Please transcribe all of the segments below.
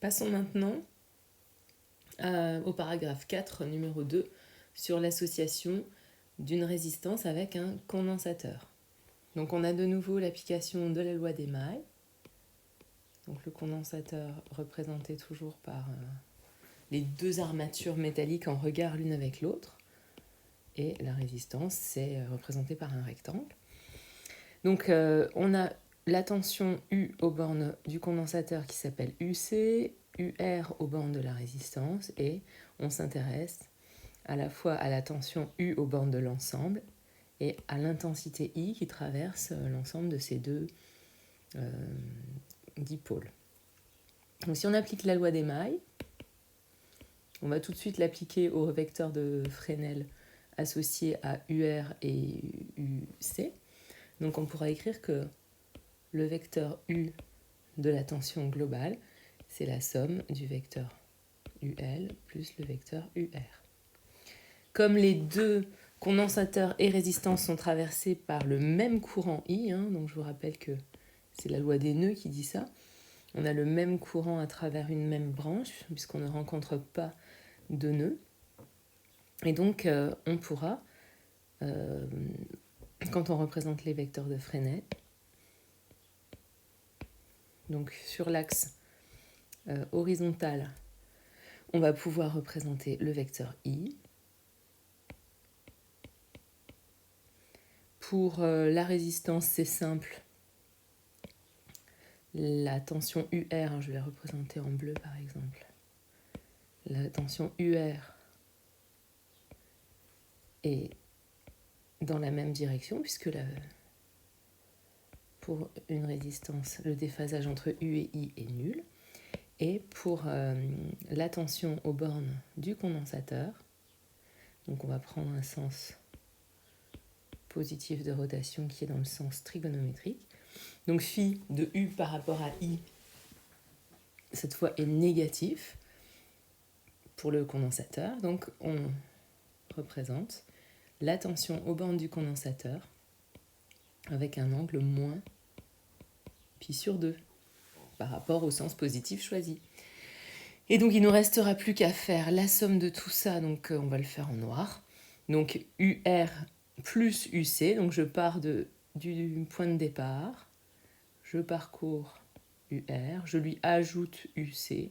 Passons maintenant au paragraphe 4, numéro 2, sur l'association d'une résistance avec un condensateur. Donc on a de nouveau l'application de la loi d'Émaille. Donc le condensateur représenté toujours par les deux armatures métalliques en regard l'une avec l'autre. Et la résistance, c'est représenté par un rectangle. Donc on a la tension U aux bornes du condensateur qui s'appelle UC, UR aux bornes de la résistance, et on s'intéresse à la fois à la tension U aux bornes de l'ensemble et à l'intensité I qui traverse l'ensemble de ces deux dipôles. Donc si on applique la loi d'Émaille, on va tout de suite l'appliquer au vecteur de Fresnel associé à UR et UC. Donc on pourra écrire que le vecteur U de la tension globale, c'est la somme du vecteur UL plus le vecteur UR. Comme les deux condensateurs et résistance sont traversés par le même courant I, donc je vous rappelle que c'est la loi des nœuds qui dit ça, on a le même courant à travers une même branche, puisqu'on ne rencontre pas de nœuds. Et donc, on pourra, quand on représente les vecteurs de Fresnel, donc sur l'axe horizontal, on va pouvoir représenter le vecteur I. Pour la résistance, c'est simple. La tension UR, je vais la représenter en bleu par exemple. La tension UR est dans la même direction, puisque pour une résistance, le déphasage entre U et I est nul. Et pour la tension aux bornes du condensateur, donc on va prendre un sens positif de rotation qui est dans le sens trigonométrique. Donc phi de U par rapport à I, cette fois est négatif pour le condensateur. Donc on représente la tension aux bornes du condensateur avec un angle moins pi sur 2 par rapport au sens positif choisi. Et donc il ne nous restera plus qu'à faire la somme de tout ça, donc on va le faire en noir. Donc UR plus UC, donc je pars du point de départ, je parcours UR, je lui ajoute UC,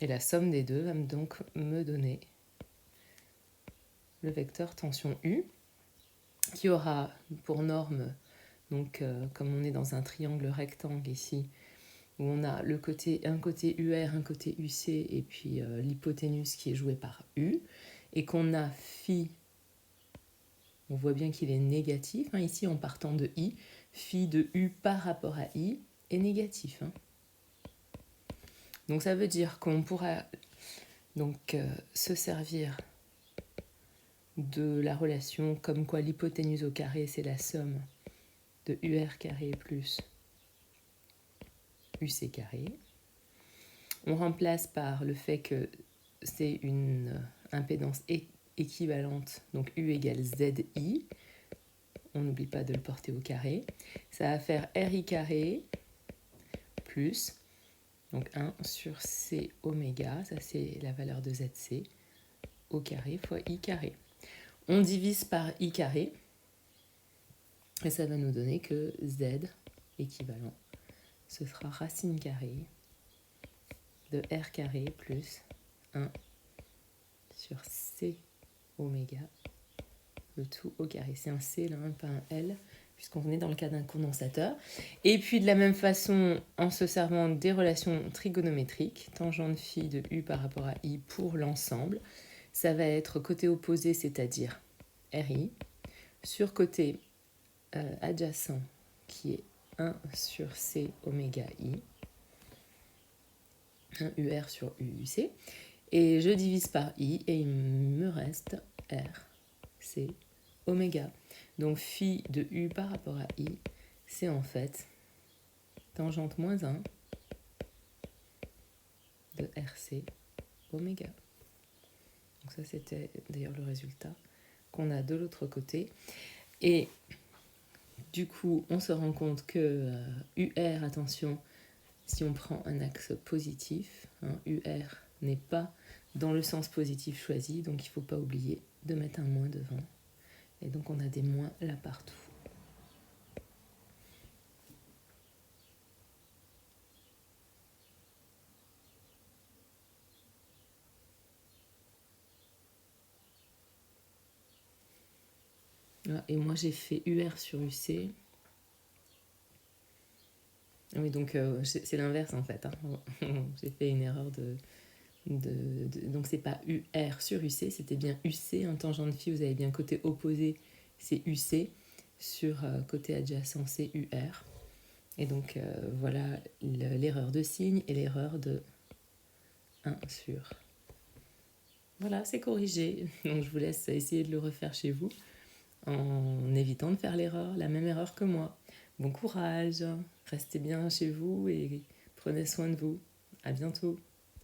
et la somme des deux va donc me donner le vecteur tension U, qui aura pour norme, donc comme on est dans un triangle rectangle ici, où on a un côté UR, un côté UC, et puis l'hypoténuse qui est jouée par U, et qu'on a phi, on voit bien qu'il est négatif, ici en partant de I, phi de U par rapport à I est négatif. Donc ça veut dire qu'on pourra donc se servir de la relation comme quoi l'hypoténuse au carré, c'est la somme de UR carré plus UC carré. On remplace par le fait que c'est une impédance équivalente, donc U égale ZI. On n'oublie pas de le porter au carré. Ça va faire RI carré plus, donc 1 sur C oméga, ça c'est la valeur de ZC, au carré fois I carré. On divise par I carré, et ça va nous donner que Z équivalent, ce sera racine carrée de R carré plus 1 sur C oméga, le tout au carré. C'est un C là, pas un L, puisqu'on est dans le cas d'un condensateur. Et puis de la même façon, en se servant des relations trigonométriques, tangente phi de U par rapport à I pour l'ensemble, ça va être côté opposé, c'est-à-dire RI, sur côté adjacent, qui est 1 sur C oméga I, 1 UR sur UC, et je divise par I, et il me reste R, C, oméga. Donc phi de U par rapport à I, c'est en fait tangente moins 1 de RC oméga. Donc ça c'était d'ailleurs le résultat qu'on a de l'autre côté. Et Du coup, on se rend compte que UR, attention, si on prend un axe positif, UR n'est pas dans le sens positif choisi, donc il ne faut pas oublier de mettre un moins devant. Et donc on a des moins là partout. Et moi j'ai fait UR sur UC. Oui, donc c'est l'inverse en fait. J'ai fait une erreur donc c'est pas UR sur UC, c'était bien UC, un tangent de phi, vous avez bien côté opposé, c'est UC, sur côté adjacent, c'est UR. Et donc voilà l'erreur de signe et l'erreur de 1 sur. Voilà, c'est corrigé. Donc je vous laisse essayer de le refaire chez vous en évitant de faire la même erreur que moi. Bon courage, restez bien chez vous et prenez soin de vous. À bientôt.